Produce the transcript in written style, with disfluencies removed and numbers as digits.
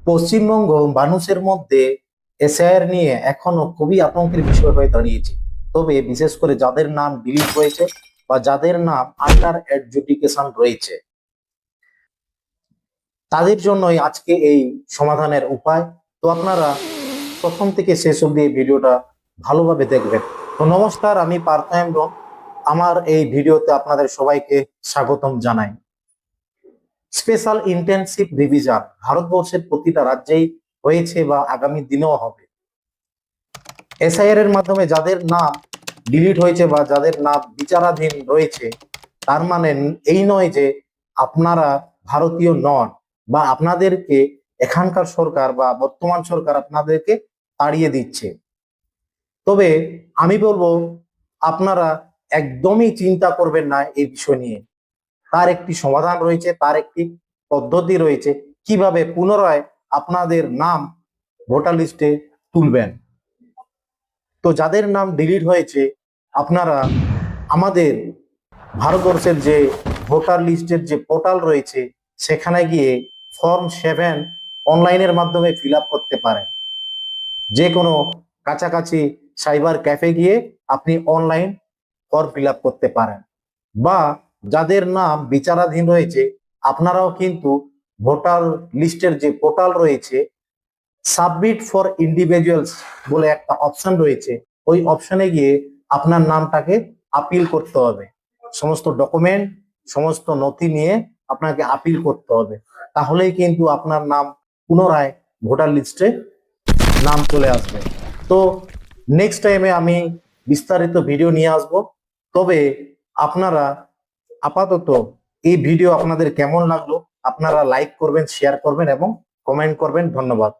পশ্চিমবঙ্গ মানুষের মধ্যে এসআইআর নিয়ে এখনো খুবই আতঙ্কের বিষয় হয়ে দাঁড়িয়েছে। তবে বিশেষ করে যাদের নাম ডিলিট হয়েছে বা যাদের নাম আন্ডার অ্যাডজুডিকেশন রয়েছে, তাদের জন্যই আজকে এই সমাধানের উপায়। তো আপনারা প্রথম থেকে শেষ অবধি এই ভিডিওটা ভালোভাবে দেখবেন। তো নমস্কার, আমি পার্থ হেমব্রম। আমার এই ভিডিওতে আপনাদের সবাইকে স্বাগতম জানাই। স্পেশাল ইন্টেনসিভ রিভিশন ভারতবর্ষের প্রতিটা রাজ্যেই হয়েছে বা আগামী দিনেও হবে। এসআইআর এর মাধ্যমে যাদের নাম ডিলিট হয়েছে বা যাদের নাম বিচারাধীন রয়েছে, তার মানে এই নয় যে আপনারা ভারতীয় নন বা আপনাদেরকে এখানকার সরকার বা বর্তমান সরকার আপনাদেরকে তাড়িয়ে দিচ্ছে। তবে আমি বলবো আপনারা একদমই চিন্তা করবেন না এই বিষয় নিয়ে। তার একটি সমাধান রয়েছে, তার একটি পদ্ধতি রয়েছে কিভাবে পুনরায় আপনাদের নাম ভোটার লিস্টে তুলবেন। তো যাদের নাম ডিলিট হয়েছে, আপনারা আমাদের ভারতবর্ষের যে ভোটার লিস্টের যে পোর্টাল রয়েছে সেখানে গিয়ে ফর্ম 7 অনলাইনের মাধ্যমে ফিল আপ করতে পারেন। যে কোনো কাছাকাছি সাইবার ক্যাফে গিয়ে আপনি অনলাইন ফর্ম ফিল আপ করতে পারেন। বা যাদের নাম বিচারাধীন রয়েছে, আপনারাও কিন্তু ভোটার লিস্টের যে পোর্টাল রয়েছে সাবমিট ফর ইন্ডিভিজুয়ালস বলে একটা অপশন রয়েছে, ওই অপশনে গিয়ে আপনার নামটাকে আপিল করতে হবে। সমস্ত ডকুমেন্ট, সমস্ত নথি নিয়ে আপনাকে আপিল করতে হবে, তাহলেই কিন্তু আপনার নাম পুনরায় ভোটার লিস্টে নাম চলে আসবে। তো নেক্সট টাইমে আমি বিস্তারিত ভিডিও নিয়ে আসব। তবে আপনারা আপাতত এই ভিডিও আপনাদের কেমন লাগলো আপনারা লাইক করবেন, শেয়ার করবেন এবং কমেন্ট করবেন। ধন্যবাদ।